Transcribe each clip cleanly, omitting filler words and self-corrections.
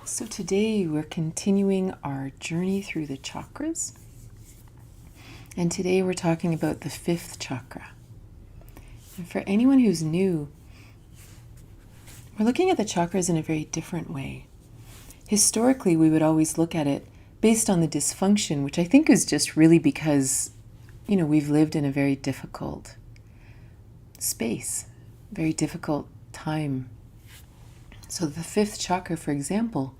So today we're continuing our journey through the chakras. And today we're talking about the fifth chakra. And for anyone who's new, we're looking at the chakras in a very different way. Historically, we would always look at it based on the dysfunction, which I think is just really because, we've lived in a very difficult space, very difficult time. So the fifth chakra, for example,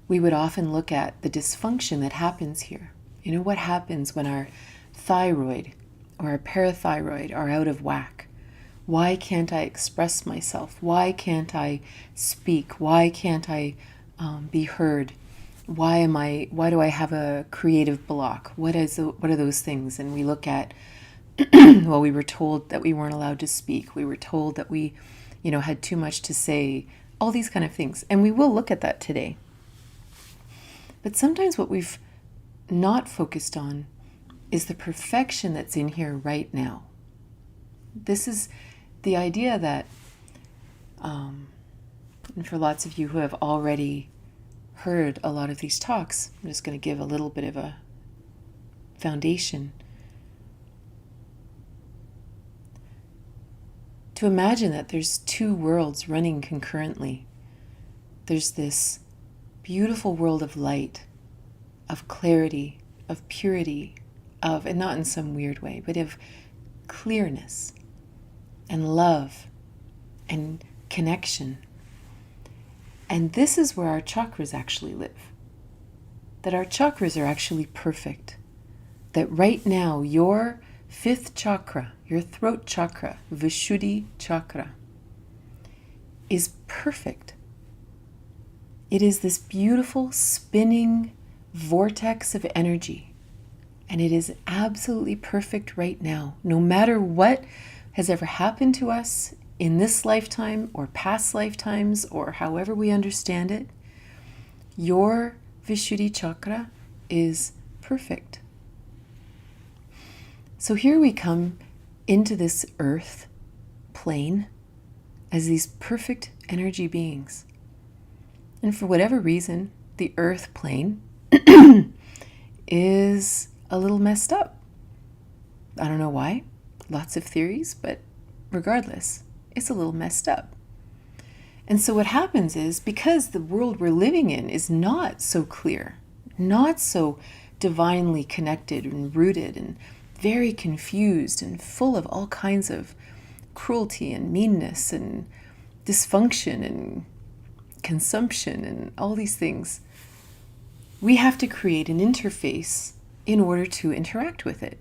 we would often look at the dysfunction that happens here. What happens when our thyroid or our parathyroid are out of whack? Why can't I express myself? Why can't I speak? Why can't I be heard? Why do I have a creative block? What are those things? And we look at, well, we were told that we weren't allowed to speak. We were told that we, had too much to say, all these kind of things. And we will look at that today. But sometimes what we've not focused on is the perfection that's in here right now. This is the idea that, and for lots of you who have already heard a lot of these talks, I'm just going to give a little bit of a foundation. To imagine that there's two worlds running concurrently. There's this beautiful world of light, of clarity, of purity, and not in some weird way, but of clearness and love and connection. And this is where our chakras actually live. That our chakras are actually perfect. That right now, your fifth chakra, your throat chakra, Vishuddhi chakra, is perfect. It is this beautiful spinning vortex of energy. And it is absolutely perfect right now. No matter what has ever happened to us in this lifetime or past lifetimes or however we understand it, your Vishuddhi chakra is perfect. So here we come into this earth plane as these perfect energy beings. And for whatever reason, the earth plane is a little messed up. I don't know why. Lots of theories, but regardless, it's a little messed up. And so what happens is, because the world we're living in is not so clear, not so divinely connected and rooted and very confused and full of all kinds of cruelty and meanness and dysfunction and consumption and all these things, we have to create an interface in order to interact with it.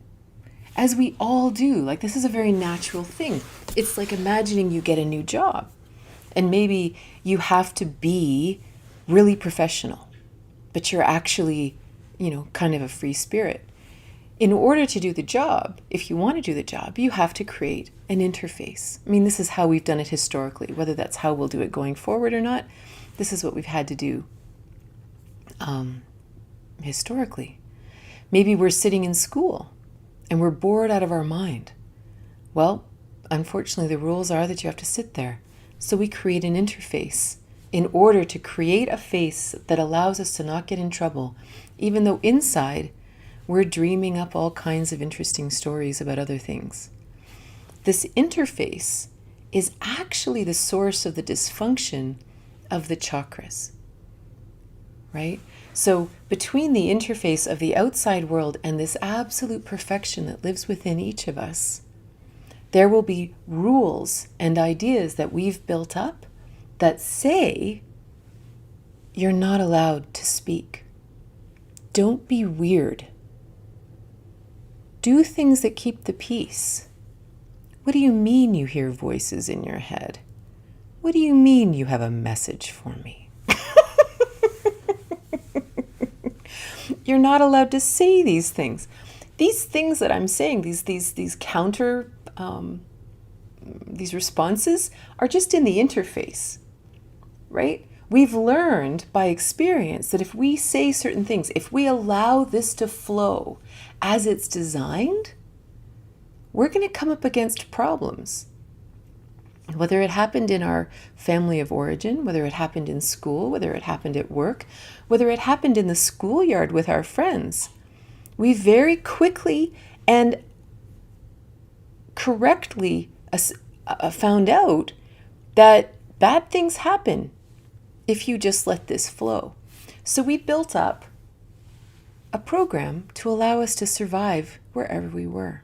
As we all do. Like, this is a very natural thing. It's like imagining you get a new job and maybe you have to be really professional, but you're actually, kind of a free spirit. In order to do the job, if you want to do the job, you have to create an interface. I mean, this is how we've done it historically. Whether that's how we'll do it going forward or not, this is what we've had to do historically. Maybe we're sitting in school and we're bored out of our mind. Well, unfortunately, the rules are that you have to sit there. So we create an interface in order to create a face that allows us to not get in trouble, even though inside we're dreaming up all kinds of interesting stories about other things. This interface is actually the source of the dysfunction of the chakras, right? So between the interface of the outside world and this absolute perfection that lives within each of us, there will be rules and ideas that we've built up that say you're not allowed to speak. Don't be weird. Do things that keep the peace. What do you mean you hear voices in your head? What do you mean you have a message for me? You're not allowed to say these things. These things that I'm saying, these counter, these responses are just in the interface, right? We've learned by experience that if we say certain things, if we allow this to flow as it's designed, we're going to come up against problems. Whether it happened in our family of origin, whether it happened in school, whether it happened at work, whether it happened in the schoolyard with our friends, we very quickly and correctly found out that bad things happen if you just let this flow. So we built up a program to allow us to survive wherever we were.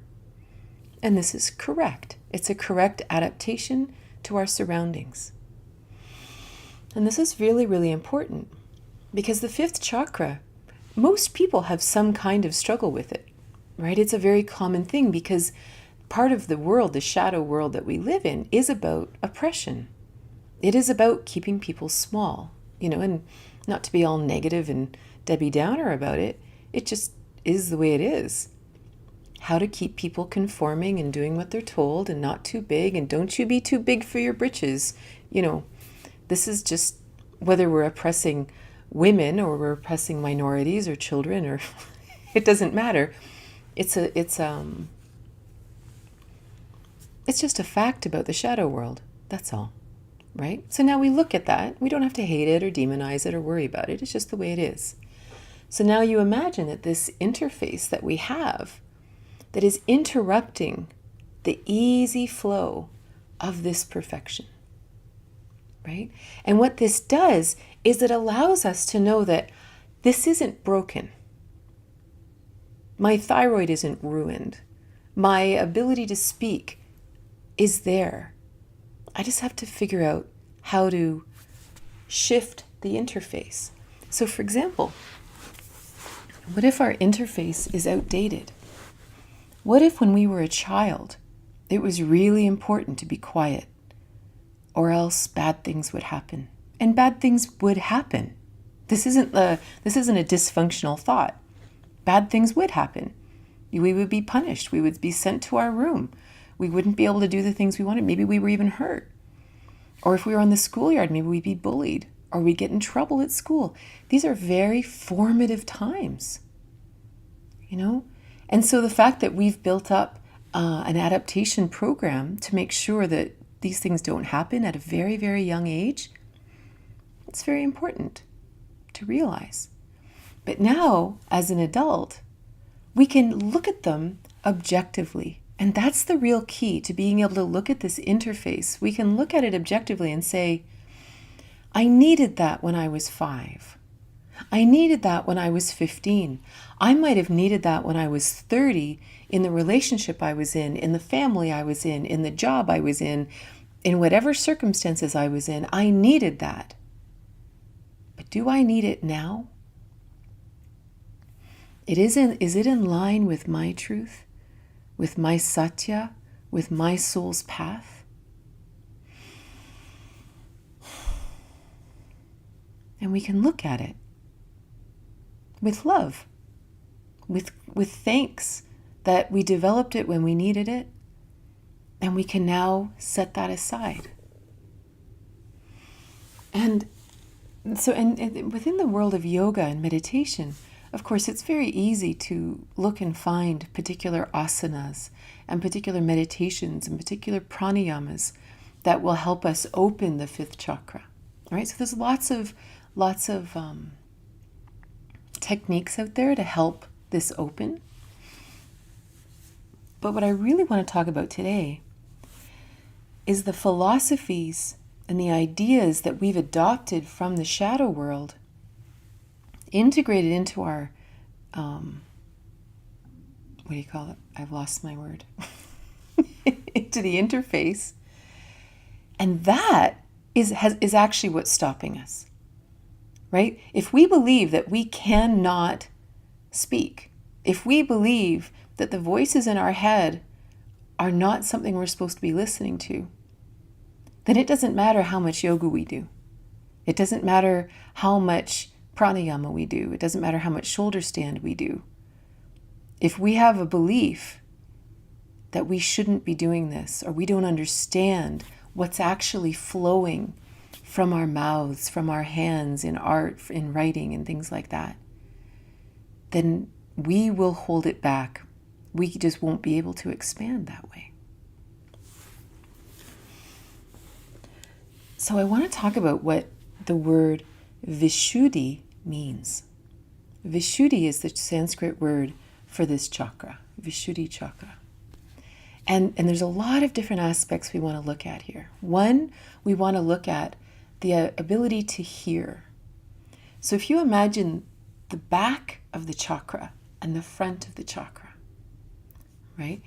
And this is correct. It's a correct adaptation to our surroundings. And this is really, really important because the fifth chakra, most people have some kind of struggle with it, right? It's a very common thing because part of the world, the shadow world that we live in, is about oppression. It is about keeping people small, and not to be all negative and Debbie Downer about it. It just is the way it is. How to keep people conforming and doing what they're told and not too big, and don't you be too big for your britches. This is just whether we're oppressing women or we're oppressing minorities or children, or it doesn't matter. It's just a fact about the shadow world. That's all, right? So now we look at that. We don't have to hate it or demonize it or worry about it. It's just the way it is. So now you imagine that this interface that we have that is interrupting the easy flow of this perfection, right? And what this does is it allows us to know that this isn't broken. My thyroid isn't ruined. My ability to speak is there. I just have to figure out how to shift the interface. So for example, what if our interface is outdated? What if when we were a child, it was really important to be quiet, or else bad things would happen? And bad things would happen. This isn't a dysfunctional thought. Bad things would happen. We would be punished. We would be sent to our room. We wouldn't be able to do the things we wanted. Maybe we were even hurt. Or if we were on the schoolyard, maybe we'd be bullied, or we'd get in trouble at school. These are very formative times, And so the fact that we've built up an adaptation program to make sure that these things don't happen at a very, very young age, it's very important to realize. But now, as an adult, we can look at them objectively. And that's the real key to being able to look at this interface. We can look at it objectively and say, I needed that when I was 5. I needed that when I was 15. I might have needed that when I was 30 in the relationship I was in the family I was in the job I was in whatever circumstances I was in. I needed that. But do I need it now? Is it in line with my truth, with my satya, with my soul's path? And we can look at it with love, with thanks that we developed it when we needed it, and we can now set that aside. And so, and within the world of yoga and meditation, of course, it's very easy to look and find particular asanas and particular meditations and particular pranayamas that will help us open the fifth chakra. All right, so there's lots of techniques out there to help this open. But what I really want to talk about today is the philosophies and the ideas that we've adopted from the shadow world, integrated into our, what do you call it? I've lost my word. Into the interface. And that is actually what's stopping us, right? If we believe that we cannot speak, if we believe that the voices in our head are not something we're supposed to be listening to, then it doesn't matter how much yoga we do. It doesn't matter how much pranayama we do. It doesn't matter how much shoulder stand we do. If we have a belief that we shouldn't be doing this, or we don't understand what's actually flowing from our mouths, from our hands, in art, in writing, and things like that, then we will hold it back. We just won't be able to expand that way. So I want to talk about what the word Vishuddhi means. Vishuddhi is the Sanskrit word for this chakra, Vishuddhi chakra. And there's a lot of different aspects we want to look at here. One, we want to look at the ability to hear. So if you imagine the back of the chakra and the front of the chakra, right?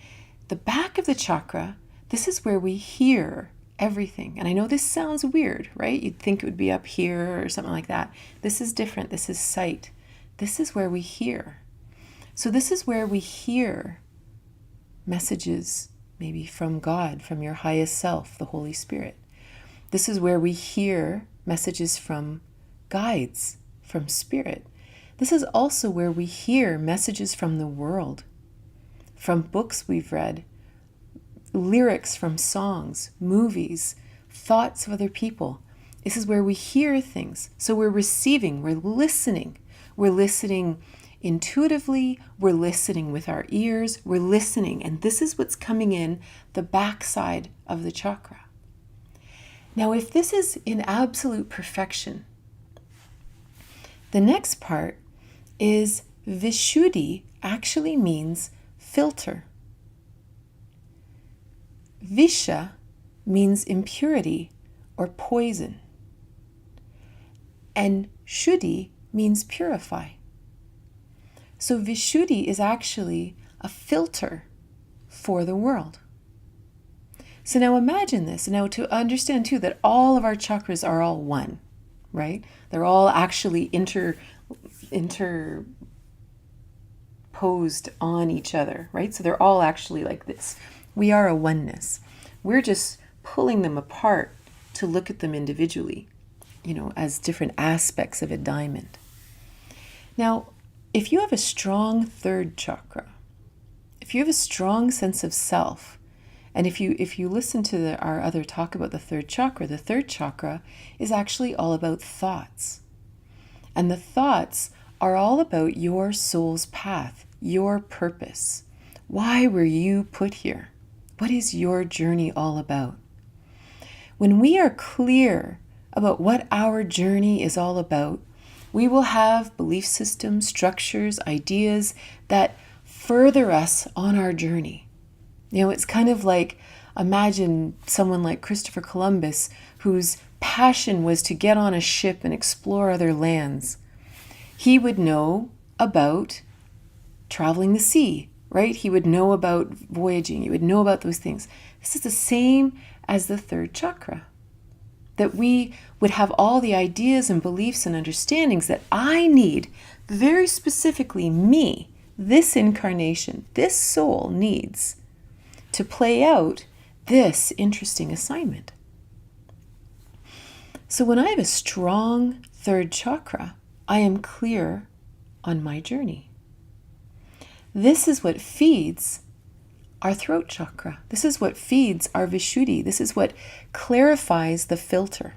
The back of the chakra, this is where we hear everything. And I know this sounds weird, right? You'd think it would be up here or something like that. This is different. This is sight. This is where we hear. So this is where we hear messages, maybe from God, from your highest self, the Holy Spirit. This is where we hear messages from guides, from Spirit. This is also where we hear messages from the world, from books we've read, lyrics from songs, movies, thoughts of other people. This is where we hear things. So we're receiving, we're listening. We're listening intuitively, we're listening with our ears, we're listening. And this is what's coming in the backside of the chakra. Now, if this is in absolute perfection, the next part is Vishuddhi actually means filter. Visha means impurity or poison. And Shuddhi means purify. So Vishuddhi is actually a filter for the world. So now imagine this. Now to understand too that all of our chakras are all one, right? They're all actually interposed on each other, right? So they're all actually like this. We are a oneness. We're just pulling them apart to look at them individually, as different aspects of a diamond. Now, if you have a strong third chakra, if you have a strong sense of self, and if you listen to our other talk about the third chakra is actually all about thoughts. And the thoughts are all about your soul's path, your purpose. Why were you put here? What is your journey all about? When we are clear about what our journey is all about, we will have belief systems, structures, ideas that further us on our journey. It's kind of like, imagine someone like Christopher Columbus, whose passion was to get on a ship and explore other lands. He would know about traveling the sea, right? He would know about voyaging. He would know about those things. This is the same as the third chakra. That we would have all the ideas and beliefs and understandings that I need, very specifically me, this incarnation, this soul needs to play out this interesting assignment. So when I have a strong third chakra, I am clear on my journey. This is what feeds our throat chakra. This is what feeds our Vishuddhi. This is what clarifies the filter.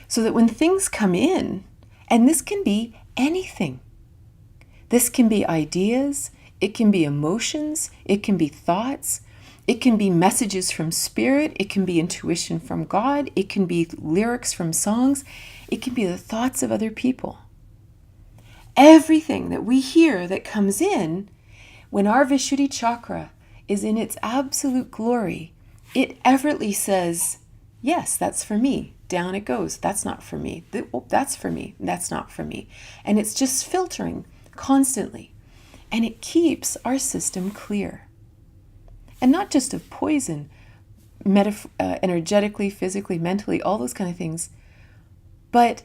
So that when things come in, and this can be anything. This can be ideas, it can be emotions, it can be thoughts, it can be messages from Spirit, it can be intuition from God, it can be lyrics from songs, it can be the thoughts of other people. Everything that we hear that comes in, when our Vishuddhi chakra is in its absolute glory, it effortlessly says, yes, that's for me. Down it goes. That's not for me. That's for me. That's not for me. And it's just filtering constantly. And it keeps our system clear. And not just of poison, energetically, physically, mentally, all those kind of things, but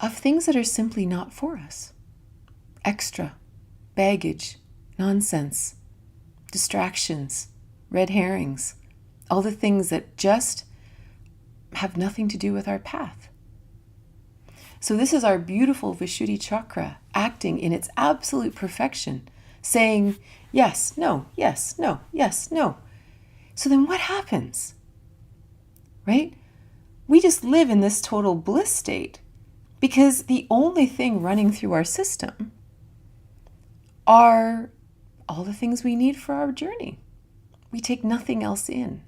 of things that are simply not for us. Extra, baggage, nonsense, distractions, red herrings, all the things that just have nothing to do with our path. So this is our beautiful Vishuddhi chakra acting in its absolute perfection, saying yes, no, yes, no, yes, no. So then what happens? Right? We just live in this total bliss state because the only thing running through our system are all the things we need for our journey. We take nothing else in.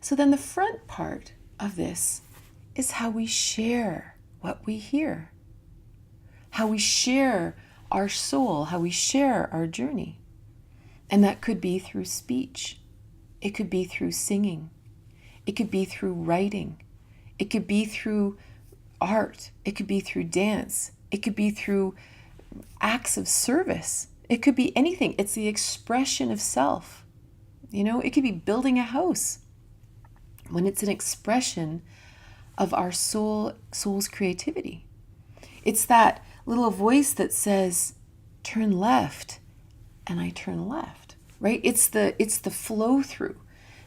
So then the front part of this is how we share what we hear, how we share our soul, how we share our journey. And that could be through speech. It could be through singing. It could be through writing. It could be through art. It could be through dance. It could be through acts of service. It could be anything. It's the expression of self. It could be building a house. When it's an expression of our soul's creativity. It's that little voice that says, turn left, and I turn left, right? It's the flow through.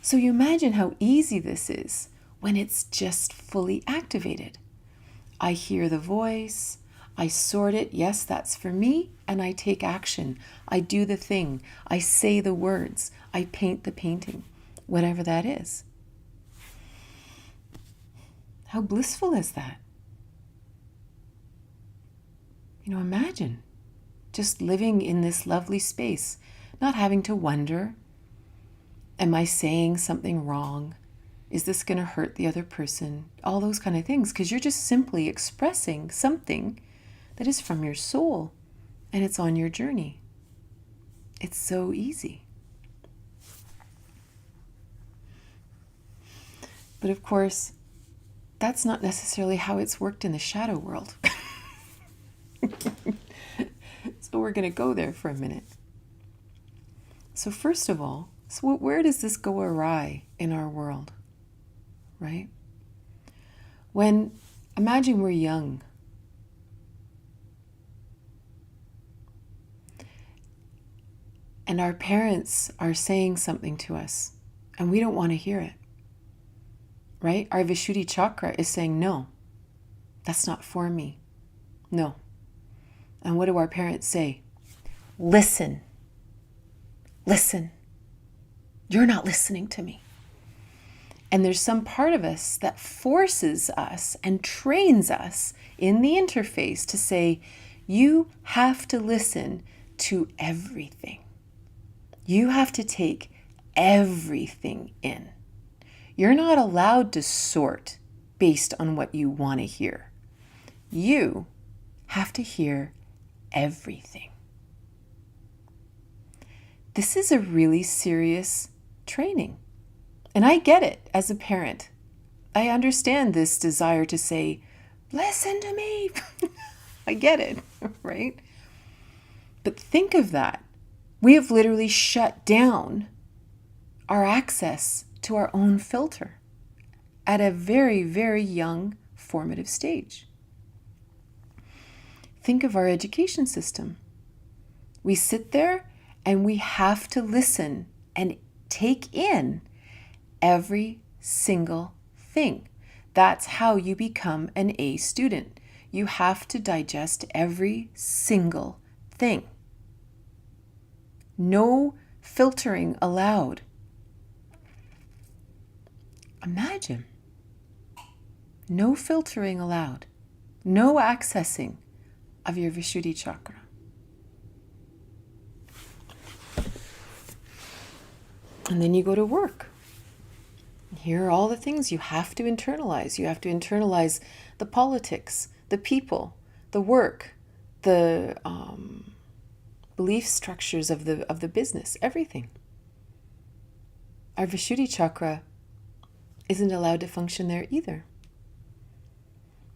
So you imagine how easy this is when it's just fully activated. I hear the voice, I sort it, yes, that's for me, and I take action. I do the thing, I say the words, I paint the painting, whatever that is. How blissful is that? Imagine just living in this lovely space, not having to wonder, am I saying something wrong? Is this going to hurt the other person? All those kind of things, because you're just simply expressing something that is from your soul, and it's on your journey. It's so easy. But of course, that's not necessarily how it's worked in the shadow world. So we're going to go there for a minute. So first of all, where does this go awry in our world? Right? Imagine we're young. And our parents are saying something to us, and we don't want to hear it. Right? Our Vishuddhi chakra is saying, no, that's not for me. No. And what do our parents say? Listen. Listen. You're not listening to me. And there's some part of us that forces us and trains us in the interface to say, you have to listen to everything. You have to take everything in. You're not allowed to sort based on what you want to hear. You have to hear everything. This is a really serious training. And I get it as a parent. I understand this desire to say, listen to me. I get it, right? But think of that. We have literally shut down our access to our own filter at a very, very young formative stage. Think of our education system. We sit there and we have to listen and take in every single thing. That's how you become an A student. You have to digest every single thing. No filtering allowed. Imagine. No filtering allowed. No accessing of your Vishuddhi chakra. And then you go to work. Here are all the things you have to internalize. You have to internalize the politics, the people, the work, the belief structures of the business, everything. Our Vishuddhi chakra isn't allowed to function there either.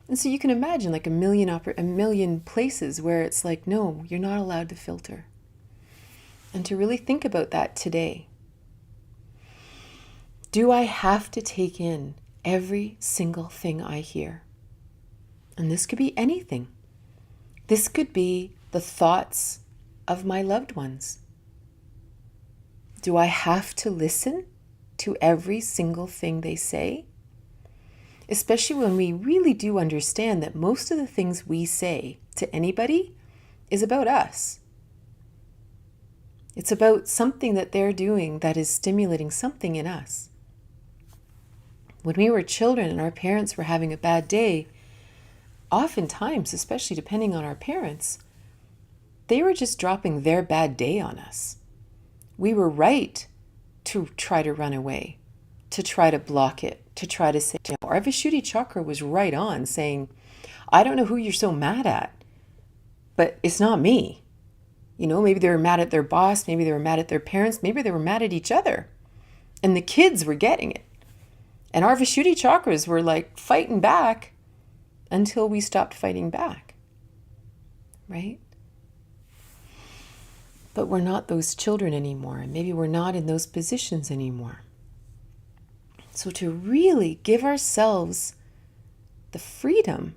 And so you can imagine like a million places where it's like, no, you're not allowed to filter. And to really think about that today. Do I have to take in every single thing I hear? And this could be anything. This could be the thoughts of my loved ones. Do I have to listen to every single thing they say? Especially when we really do understand that most of the things we say to anybody is about us. It's about something that they're doing that is stimulating something in us. When we were children and our parents were having a bad day, oftentimes, especially depending on our parents, they were just dropping their bad day on us. We were right to try to run away, to try to block it, to try to say, our Vishuddhi chakra was right on saying, I don't know who you're so mad at, but it's not me. Maybe they were mad at their boss, maybe they were mad at their parents, maybe they were mad at each other. And the kids were getting it. And our Vishuddhi chakras were like fighting back until we stopped fighting back. Right? But we're not those children anymore. And maybe we're not in those positions anymore. So to really give ourselves the freedom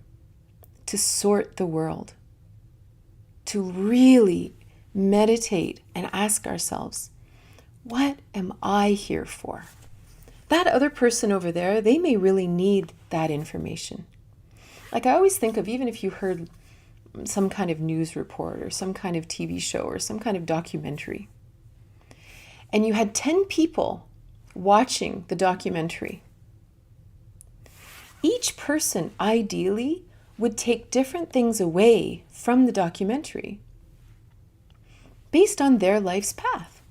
to sort the world, to really meditate and ask ourselves, what am I here for? That other person over there, they may really need that information. Like I always think of, even if you heard some kind of news report or some kind of TV show or some kind of documentary, and you had 10 people watching the documentary, each person ideally would take different things away from the documentary based on their life's path,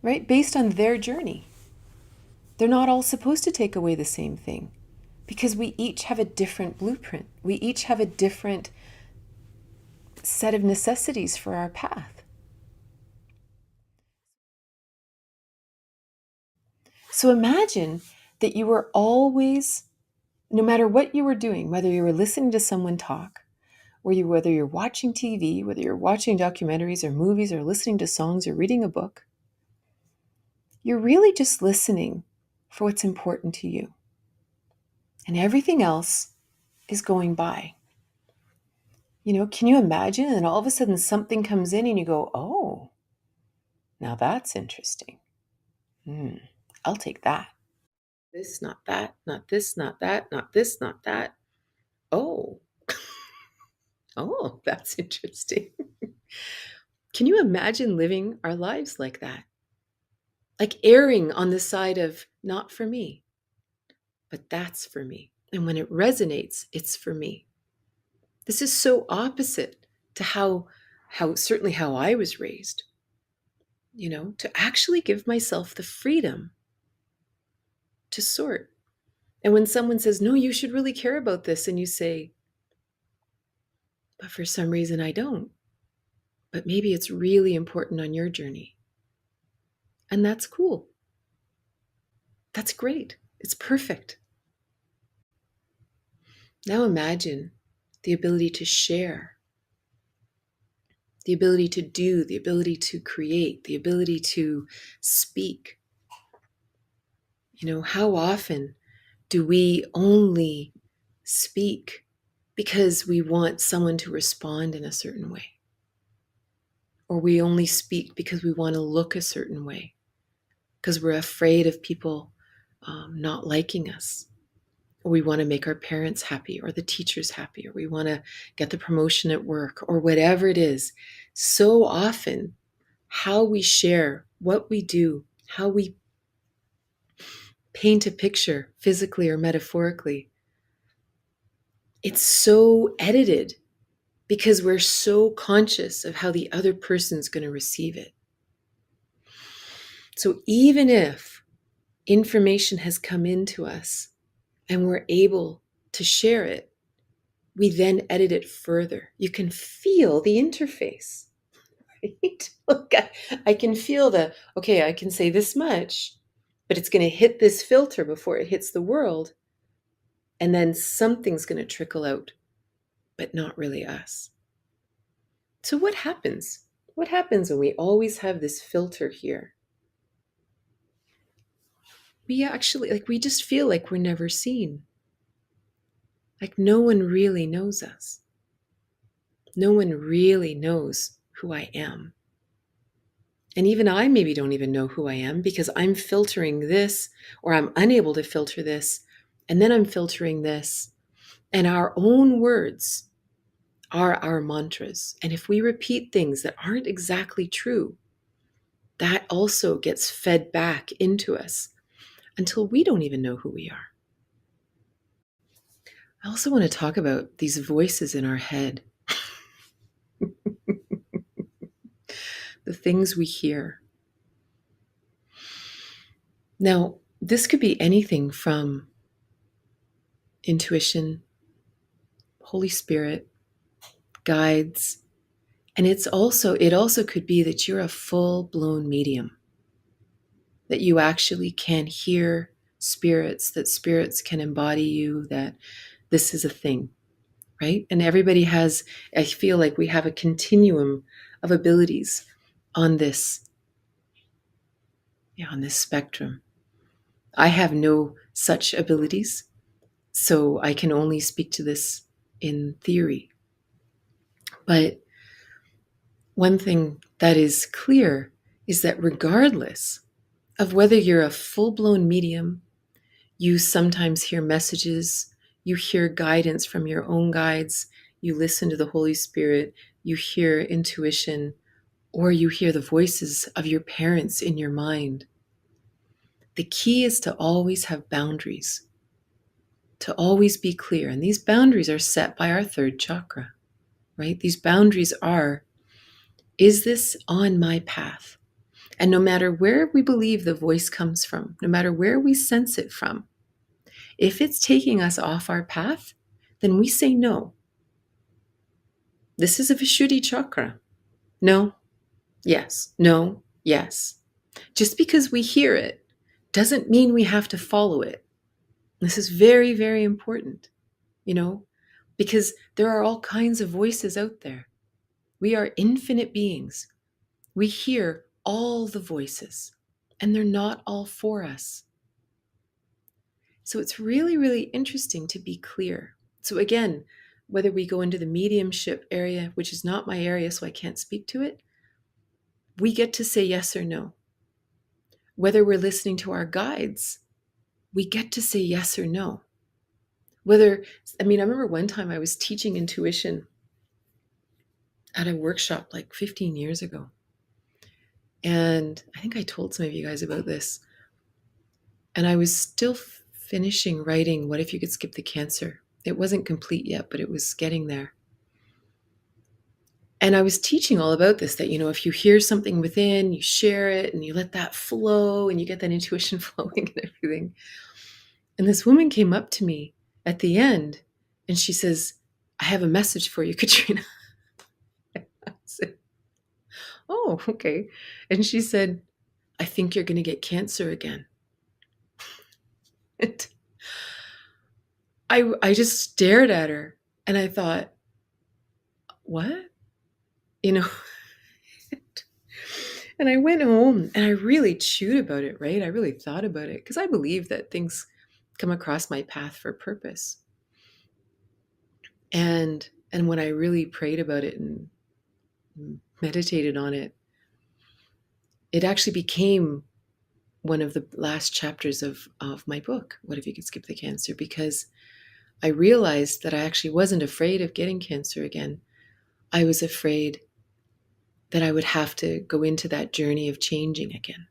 right? Based on their journey. They're not all supposed to take away the same thing because we each have a different blueprint. We each have a different set of necessities for our path. So imagine that you were always, no matter what you were doing, whether you were listening to someone talk, whether you're watching TV, whether you're watching documentaries or movies or listening to songs or reading a book, you're really just listening for what's important to you. And everything else is going by. Can you imagine? And all of a sudden something comes in and you go, oh, now that's interesting. I'll take that. This, not that, not this, not that, not this, not that. Oh, oh, that's interesting. Can you imagine living our lives like that? Like erring on the side of not for me, but that's for me. And when it resonates, it's for me. This is so opposite to how certainly how I was raised, to actually give myself the freedom to sort. And when someone says, no, you should really care about this, and you say, but for some reason I don't, but maybe it's really important on your journey. And that's cool. That's great. It's perfect. Now imagine the ability to share, the ability to do, the ability to create, the ability to speak. How often do we only speak because we want someone to respond in a certain way? Or we only speak because we want to look a certain way, because we're afraid of people not liking us, or we want to make our parents happy or the teachers happy, or we want to get the promotion at work, or whatever it is. So often, how we share, what we do, how we paint a picture physically or metaphorically, it's so edited because we're so conscious of how the other person's going to receive it. So even if information has come into us and we're able to share it, we then edit it further. You can feel the interface, right? Look, I can feel I can say this much, but it's going to hit this filter before it hits the world. And then something's going to trickle out, but not really us. So what happens? What happens when we always have this filter here? We actually, we just feel like we're never seen. Like no one really knows us. No one really knows who I am. And even I maybe don't even know who I am because I'm filtering this, or I'm unable to filter this, and then I'm filtering this. And our own words are our mantras. And if we repeat things that aren't exactly true, that also gets fed back into us until we don't even know who we are. I also want to talk about these voices in our head. The things we hear. Now, this could be anything from intuition, Holy Spirit, guides, and it also could be that you're a full-blown medium, that you actually can hear spirits, that spirits can embody you, that this is a thing, right? And everybody has, I feel like we have a continuum of abilities on this, on this spectrum. I have no such abilities, so I can only speak to this in theory. But one thing that is clear is that regardless of whether you're a full-blown medium, you sometimes hear messages, you hear guidance from your own guides, you listen to the Holy Spirit, you hear intuition, or you hear the voices of your parents in your mind. The key is to always have boundaries, to always be clear. And these boundaries are set by our third chakra, right? These boundaries are, is this on my path? And no matter where we believe the voice comes from, no matter where we sense it from, if it's taking us off our path, then we say no. This is a Vishuddhi chakra. No, yes, no, yes. Just because we hear it doesn't mean we have to follow it. This is very, very important, because there are all kinds of voices out there. We are infinite beings. We hear all the voices, and they're not all for us. So it's really, really interesting to be clear. So again, whether we go into the mediumship area, which is not my area, so I can't speak to it, we get to say yes or no. Whether we're listening to our guides, we get to say yes or no. I remember one time I was teaching intuition at a workshop like 15 years ago. And I think I told some of you guys about this. And I was still finishing writing What If You Could Skip the Cancer? It wasn't complete yet, but it was getting there. And I was teaching all about this, that, if you hear something within, you share it and you let that flow and you get that intuition flowing and everything. And this woman came up to me at the end and she says, I have a message for you, Katrina. I said, oh, okay. And she said, I think you're going to get cancer again. And I just stared at her and I thought, what? And I went home and I really chewed about it, right? I really thought about it because I believe that things come across my path for purpose. And when I really prayed about it and meditated on it, it actually became one of the last chapters of my book, What If You Could Skip the Cancer? Because I realized that I actually wasn't afraid of getting cancer again. I was afraid that I would have to go into that journey of changing again,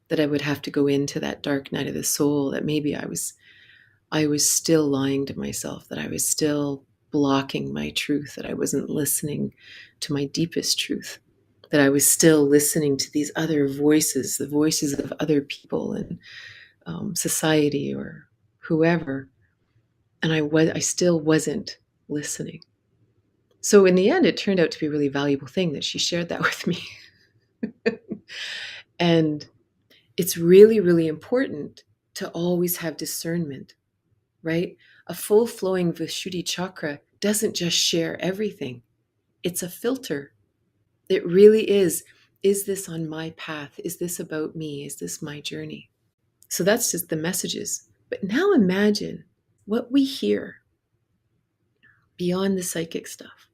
that I would have to go into that dark night of the soul, that maybe I was still lying to myself, that I was still blocking my truth, that I wasn't listening to my deepest truth, that I was still listening to these other voices, the voices of other people in society or whoever, and I still wasn't listening. So in the end, it turned out to be a really valuable thing that she shared that with me. And it's really, really important to always have discernment, right? A full-flowing Vishuddhi chakra doesn't just share everything. It's a filter. It really is. Is this on my path? Is this about me? Is this my journey? So that's just the messages. But now imagine what we hear beyond the psychic stuff.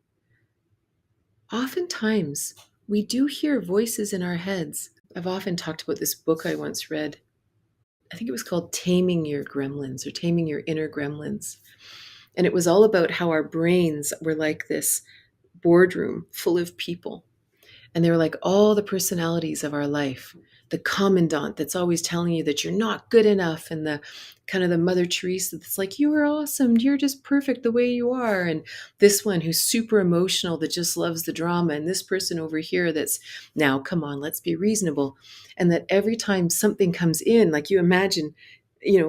Oftentimes, we do hear voices in our heads. I've often talked about this book I once read. I think it was called Taming Your Gremlins or Taming Your Inner Gremlins. And it was all about how our brains were like this boardroom full of people. And they were like all the personalities of our life. The commandant that's always telling you that you're not good enough, and the kind of the Mother Teresa that's like, you are awesome, you're just perfect the way you are. And this one who's super emotional that just loves the drama, and this person over here that's, now come on, let's be reasonable. And that every time something comes in, like you imagine,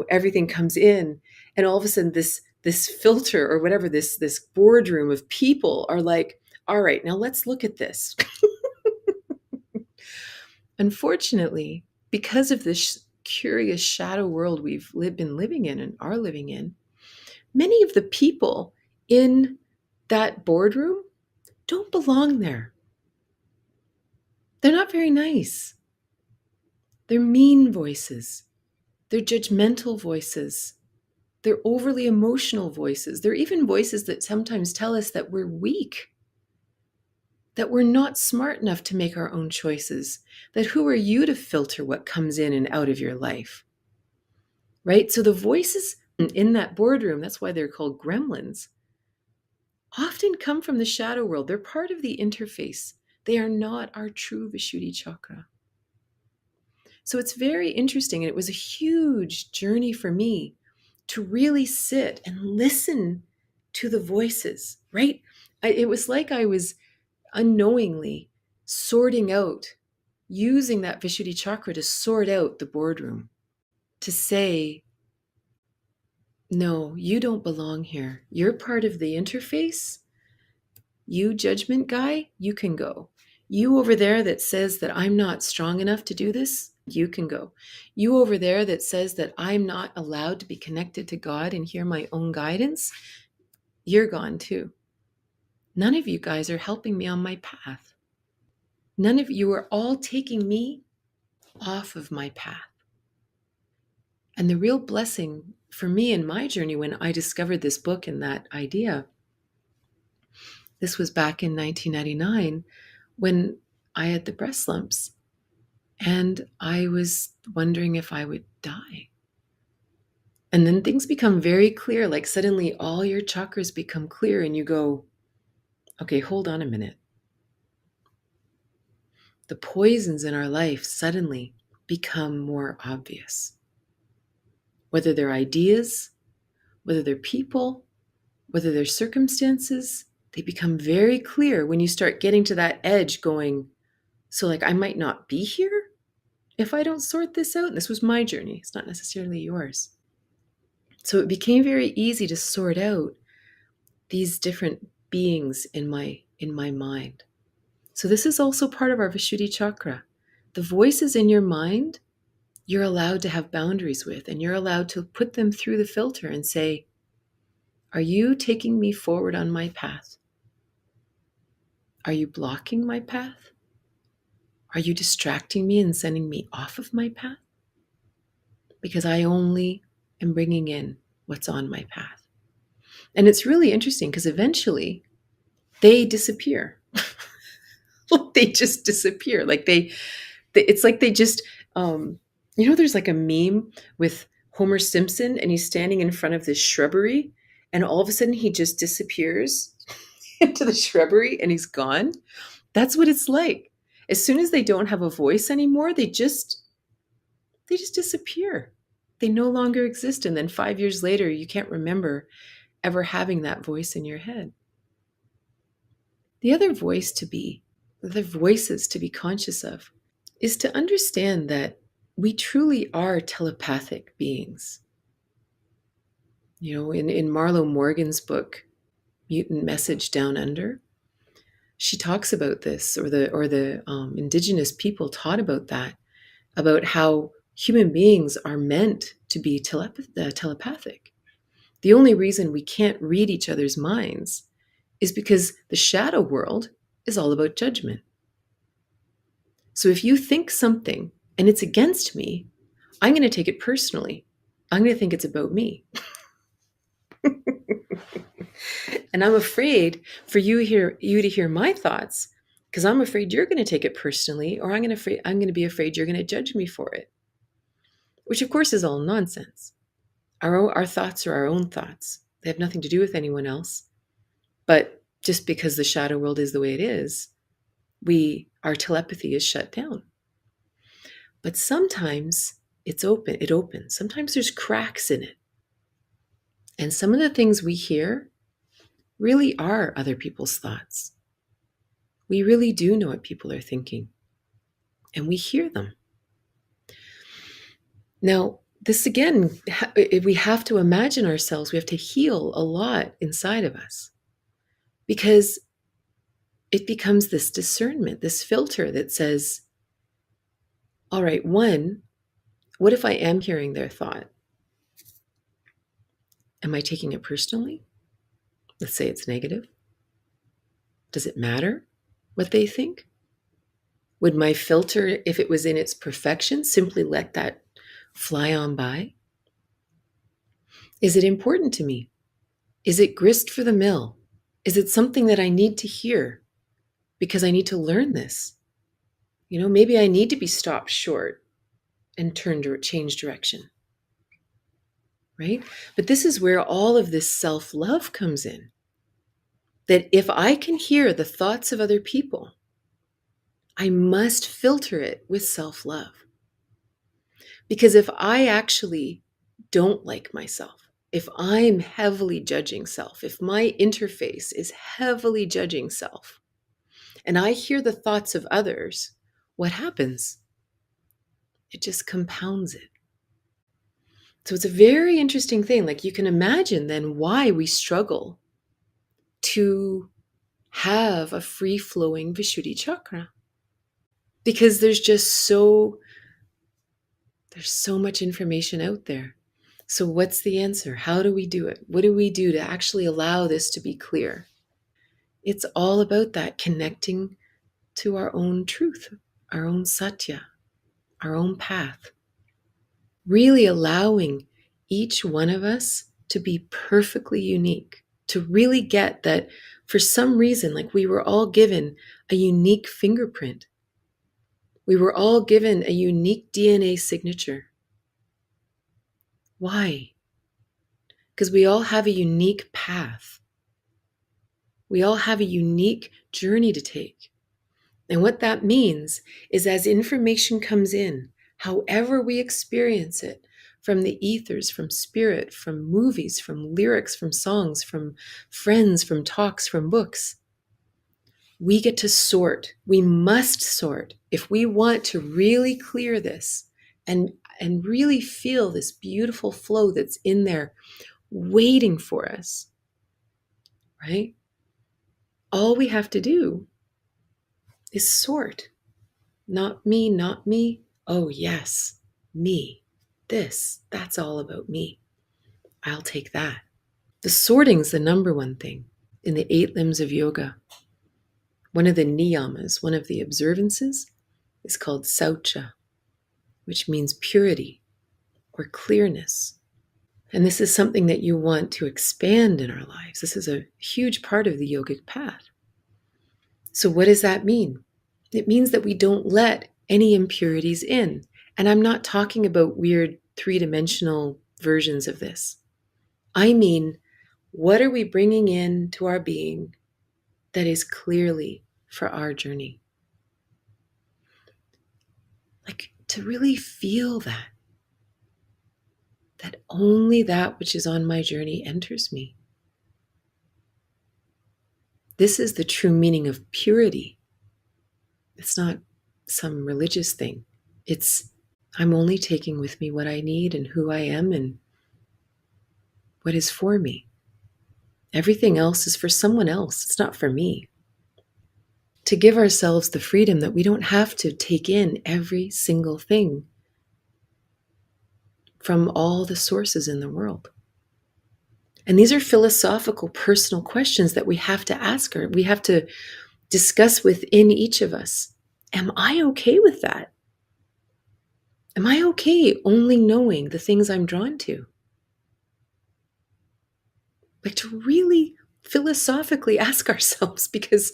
everything comes in, and all of a sudden this filter or whatever, this boardroom of people are like, all right, now let's look at this. Unfortunately, because of this curious shadow world we've been living in and are living in, many of the people in that boardroom don't belong there. They're not very nice. They're mean voices. They're judgmental voices. They're overly emotional voices. They're even voices that sometimes tell us that we're weak, that we're not smart enough to make our own choices, that who are you to filter what comes in and out of your life, right? So the voices in that boardroom, that's why they're called gremlins, often come from the shadow world. They're part of the interface. They are not our true Vishuddhi chakra. So it's very interesting, and it was a huge journey for me to really sit and listen to the voices, right? It was like I was unknowingly sorting out, using that Vishuddhi chakra to sort out the boardroom, to say, no, you don't belong here. You're part of the interface. You judgment guy, you can go. You over there that says that I'm not strong enough to do this, you can go. You over there that says that I'm not allowed to be connected to God and hear my own guidance, you're gone too. None of you guys are helping me on my path. None of you are all taking me off of my path. And the real blessing for me in my journey when I discovered this book and that idea, this was back in 1999 when I had the breast lumps and I was wondering if I would die. And then things become very clear, like suddenly all your chakras become clear and you go, okay, hold on a minute. The poisons in our life suddenly become more obvious. Whether they're ideas, whether they're people, whether they're circumstances, they become very clear when you start getting to that edge going, so like I might not be here if I don't sort this out. And this was my journey. It's not necessarily yours. So it became very easy to sort out these different beings in my mind. So this is also part of our Vishuddhi chakra. The voices in your mind, you're allowed to have boundaries with, and you're allowed to put them through the filter and say, are you taking me forward on my path? Are you blocking my path? Are you distracting me and sending me off of my path? Because I only am bringing in what's on my path. And it's really interesting because eventually they disappear. They just disappear. Like it's like they just, there's like a meme with Homer Simpson and he's standing in front of this shrubbery and all of a sudden he just disappears into the shrubbery and he's gone. That's what it's like. As soon as they don't have a voice anymore, they just disappear. They no longer exist. And then 5 years later, you can't remember ever having that voice in your head. The other voices to be conscious of is to understand that we truly are telepathic beings. In Marlo Morgan's book, Mutant Message Down Under, she talks about this, or the indigenous people taught about that, about how human beings are meant to be telepathic. The only reason we can't read each other's minds is because the shadow world is all about judgment. So if you think something and it's against me, I'm going to take it personally. I'm going to think it's about me. And I'm afraid for you to hear my thoughts, because I'm afraid you're going to take it personally, or I'm going to be afraid you're going to judge me for it. Which of course is all nonsense. Our thoughts are our own thoughts. They have nothing to do with anyone else. But just because the shadow world is the way it is, we our telepathy is shut down. But sometimes it opens. Sometimes there's cracks in it. And some of the things we hear really are other people's thoughts. We really do know what people are thinking, and we hear them. Now, this again, we have to imagine ourselves, we have to heal a lot inside of us, because it becomes this discernment, this filter that says, all right, one, what if I am hearing their thought? Am I taking it personally? Let's say it's negative. Does it matter what they think? Would my filter, if it was in its perfection, simply let that fly on by? Is it important to me? Is it grist for the mill? Is it something that I need to hear because I need to learn this? Maybe I need to be stopped short and change direction, right? But this is where all of this self-love comes in. That if I can hear the thoughts of other people, I must filter it with self-love. Because if I actually don't like myself, if I'm heavily judging self, if my interface is heavily judging self, and I hear the thoughts of others, what happens? It just compounds it. So it's a very interesting thing. Like, you can imagine then why we struggle to have a free-flowing Vishuddhi chakra. Because there's so much information out there. So what's the answer? How do we do it? What do we do to actually allow this to be clear? It's all about that connecting to our own truth, our own satya, our own path. Really allowing each one of us to be perfectly unique, to really get that for some reason, like we were all given a unique fingerprint. We were all given a unique DNA signature. Why? Because we all have a unique path. We all have a unique journey to take. And what that means is, as information comes in, however we experience it, from the ethers, from spirit, from movies, from lyrics, from songs, from friends, from talks, from books, we get to sort. We must sort if we want to really clear this and really feel this beautiful flow that's in there waiting for us, right? All we have to do is sort. Not me, not me. Oh, yes, me. That's all about me. I'll take that. The sorting's the number one thing in the 8 limbs of yoga. One of the niyamas, one of the observances, is called saucha, which means purity or clearness. And this is something that you want to expand in our lives. This is a huge part of the yogic path. So what does that mean? It means that we don't let any impurities in. And I'm not talking about weird 3-dimensional versions of this. I mean, what are we bringing into our being that is clearly for our journey? Like, to really feel that only that which is on my journey enters me. This is the true meaning of purity. It's not some religious thing. It's, I'm only taking with me what I need and who I am and what is for me. Everything else is for someone else. It's not for me. To give ourselves the freedom that we don't have to take in every single thing from all the sources in the world. And these are philosophical, personal questions that we have to ask, or we have to discuss within each of us. Am I okay with that? Am I okay only knowing the things I'm drawn to? Like, to really philosophically ask ourselves, because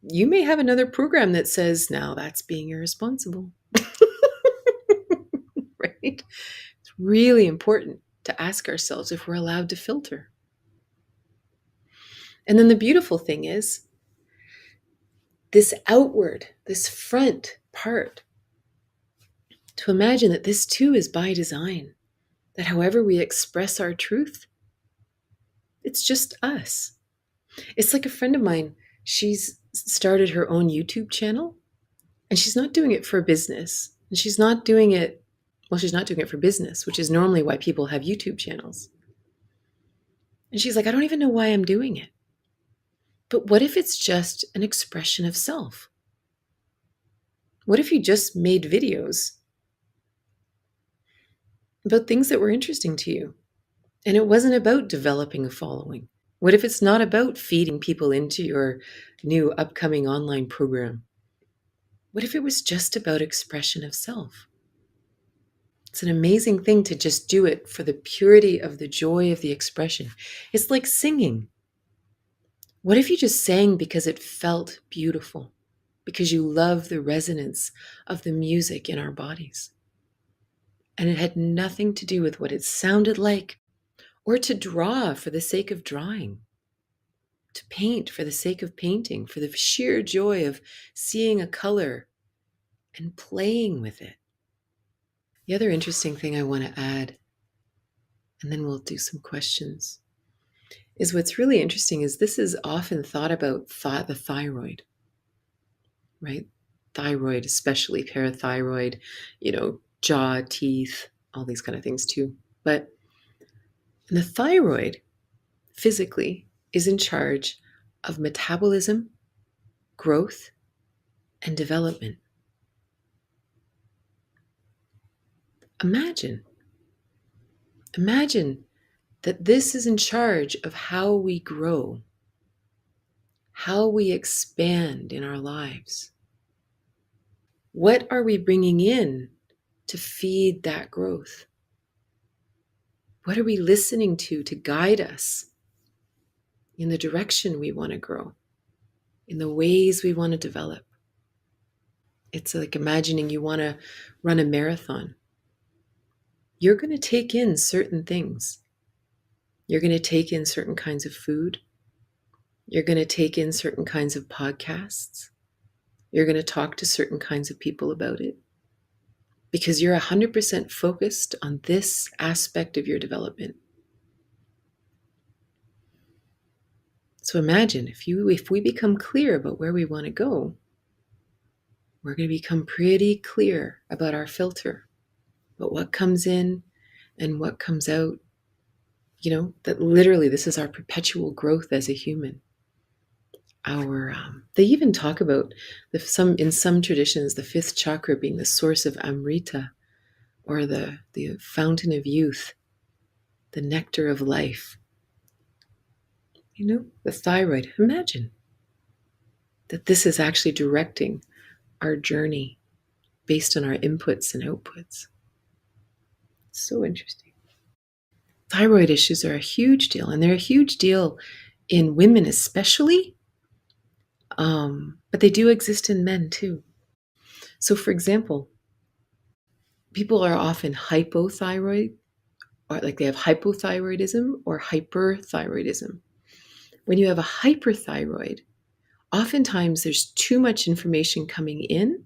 you may have another program that says, now that's being irresponsible. Right? It's really important to ask ourselves if we're allowed to filter. And then the beautiful thing is, this outward, this front part, to imagine that this too is by design, that however we express our truth, it's just us. It's like a friend of mine, she's started her own YouTube channel, and she's not doing it for business. And she's not doing it, well, she's not doing it for business, which is normally why people have YouTube channels. And she's like, I don't even know why I'm doing it. But what if it's just an expression of self? What if you just made videos about things that were interesting to you? And it wasn't about developing a following. What if it's not about feeding people into your new upcoming online program? What if it was just about expression of self? It's an amazing thing to just do it for the purity of the joy of the expression. It's like singing. What if you just sang because it felt beautiful, because you love the resonance of the music in our bodies? And it had nothing to do with what it sounded like, or to draw for the sake of drawing, to paint for the sake of painting, for the sheer joy of seeing a color and playing with it. The other interesting thing I want to add, and then we'll do some questions, is what's really interesting is this is often thought about the thyroid, right? Thyroid, especially parathyroid, jaw, teeth, all these kind of things too. But the thyroid physically is in charge of metabolism, growth, and development. Imagine that this is in charge of how we grow, how we expand in our lives. What are we bringing in to feed that growth? What are we listening to guide us in the direction we want to grow, in the ways we want to develop? It's like imagining you want to run a marathon. You're going to take in certain things. You're going to take in certain kinds of food. You're going to take in certain kinds of podcasts. You're going to talk to certain kinds of people about it because you're 100% focused on this aspect of your development. So imagine if we become clear about where we want to go, we're going to become pretty clear about our filter, about what comes in and what comes out. That literally this is our perpetual growth as a human. They even talk about in some traditions, the fifth chakra being the source of Amrita, or the fountain of youth, the nectar of life. The thyroid. Imagine that this is actually directing our journey based on our inputs and outputs. It's so interesting. Thyroid issues are a huge deal, and they're a huge deal in women especially, but they do exist in men too. So for example, people are often hypothyroid, or like they have hypothyroidism or hyperthyroidism. When you have a hyperthyroid, oftentimes there's too much information coming in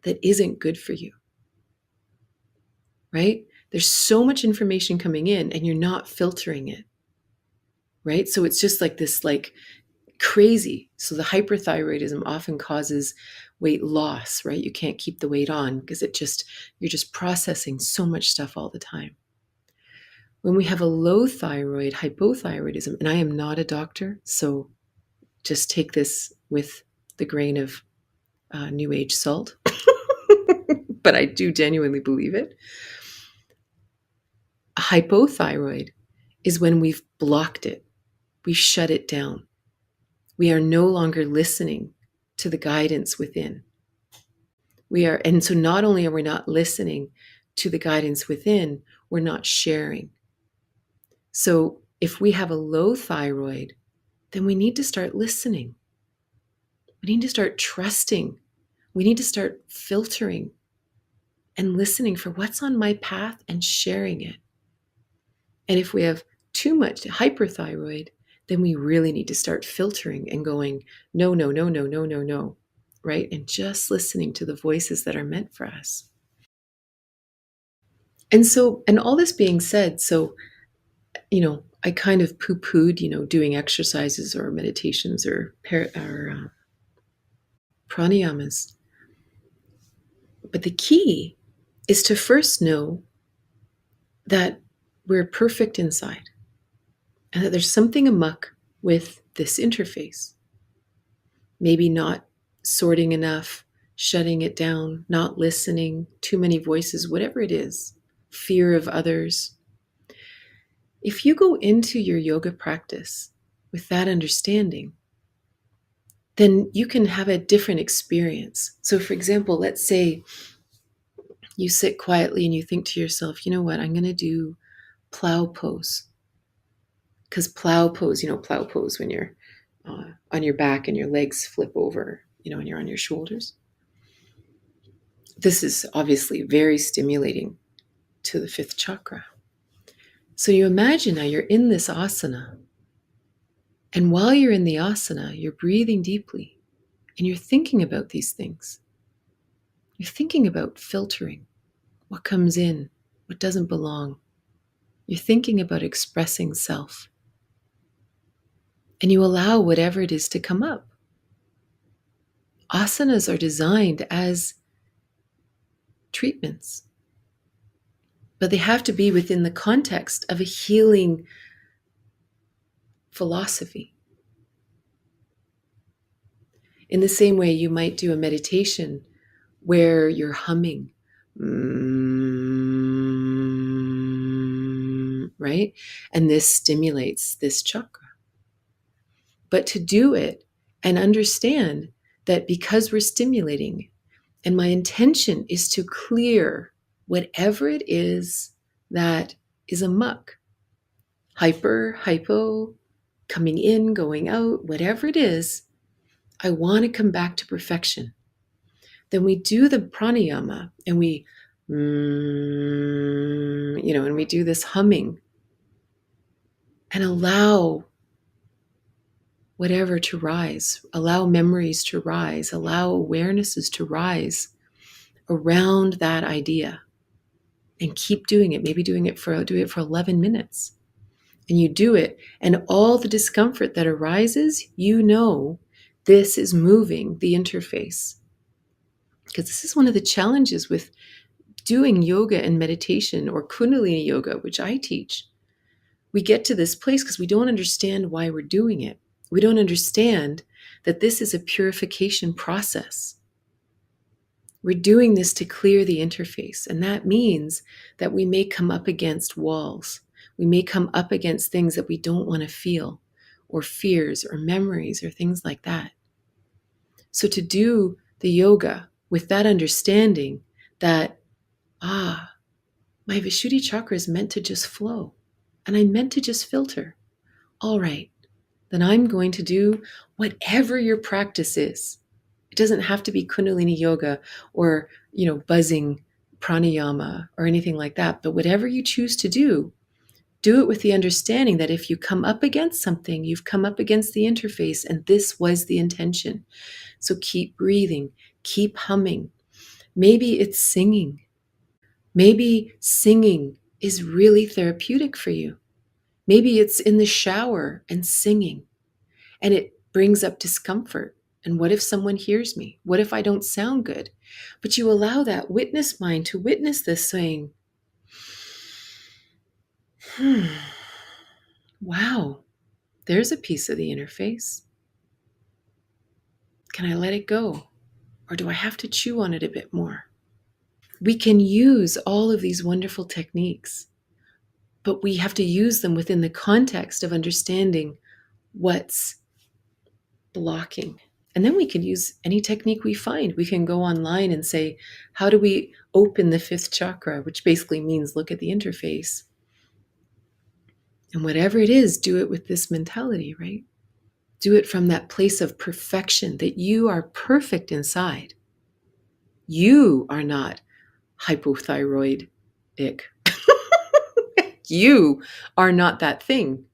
that isn't good for you, right? There's so much information coming in and you're not filtering it, right? So it's just like this, crazy. So the hyperthyroidism often causes weight loss, right? You can't keep the weight on because you're just processing so much stuff all the time. When we have a low thyroid, hypothyroidism, and I am not a doctor, so just take this with the grain of New Age salt, but I do genuinely believe it. A hypothyroid is when we've blocked it. We've shut it down. We are no longer listening to the guidance within. And so not only are we not listening to the guidance within, we're not sharing. So if we have a low thyroid, then we need to start listening. We need to start trusting. We need to start filtering and listening for what's on my path and sharing it. And if we have too much hyperthyroid, then we really need to start filtering and going, no, no, no, no, no, no, no. right? And just listening to the voices that are meant for us. And all this being said, I kind of poo-pooed, doing exercises or meditations or pranayamas. But the key is to first know that we're perfect inside and that there's something amuck with this interface. Maybe not sorting enough, shutting it down, not listening, too many voices, whatever it is, fear of others. If you go into your yoga practice with that understanding, then you can have a different experience. So, for example, let's say you sit quietly and you think to yourself, you know what, I'm going to do plow pose. Because plow pose, plow pose when you're on your back and your legs flip over, and you're on your shoulders. This is obviously very stimulating to the fifth chakra. So you imagine now you're in this asana. And while you're in the asana, you're breathing deeply and you're thinking about these things. You're thinking about filtering what comes in, what doesn't belong. You're thinking about expressing self. And you allow whatever it is to come up. Asanas are designed as treatments, but they have to be within the context of a healing philosophy. In the same way, you might do a meditation where you're humming, right? And this stimulates this chakra. But to do it and understand that because we're stimulating, and my intention is to clear whatever it is that is amuck, hypo, coming in, going out, whatever it is, I want to come back to perfection. Then we do the pranayama and and we do this humming and allow whatever to rise, allow memories to rise, allow awarenesses to rise around that idea, and keep doing it. Maybe do it for 11 minutes. And you do it, and all the discomfort that arises, this is moving the interface. Because this is one of the challenges with doing yoga and meditation or Kundalini yoga, which I teach. We get to this place because we don't understand why we're doing it. We don't understand that this is a purification process. We're doing this to clear the interface, and that means that we may come up against walls. We may come up against things that we don't want to feel, or fears, or memories, or things like that. So to do the yoga with that understanding that, my Vishuddhi chakra is meant to just flow, and I'm meant to just filter. All right, then I'm going to do whatever your practice is. It doesn't have to be Kundalini yoga or, buzzing pranayama or anything like that. But whatever you choose to do it with the understanding that if you come up against something, you've come up against the interface, and this was the intention. So keep breathing, keep humming. Maybe it's singing. Maybe singing is really therapeutic for you. Maybe it's in the shower and singing, and it brings up discomfort. And what if someone hears me? What if I don't sound good? But you allow that witness mind to witness this, saying, wow, there's a piece of the interface. Can I let it go? Or do I have to chew on it a bit more? We can use all of these wonderful techniques, but we have to use them within the context of understanding what's blocking. And then we can use any technique we find. We can go online and say, how do we open the fifth chakra, which basically means look at the interface. And whatever it is, do it with this mentality, right? Do it from that place of perfection, that you are perfect inside. You are not hypothyroidic. You are not that thing.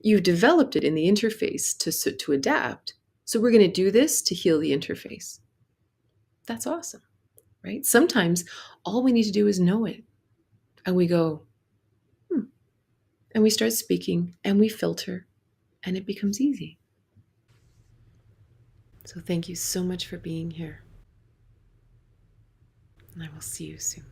You've developed it in the interface to adapt. So we're going to do this to heal the interface. That's awesome, right? Sometimes all we need to do is know it. And we go, and we start speaking and we filter and it becomes easy. So thank you so much for being here. And I will see you soon.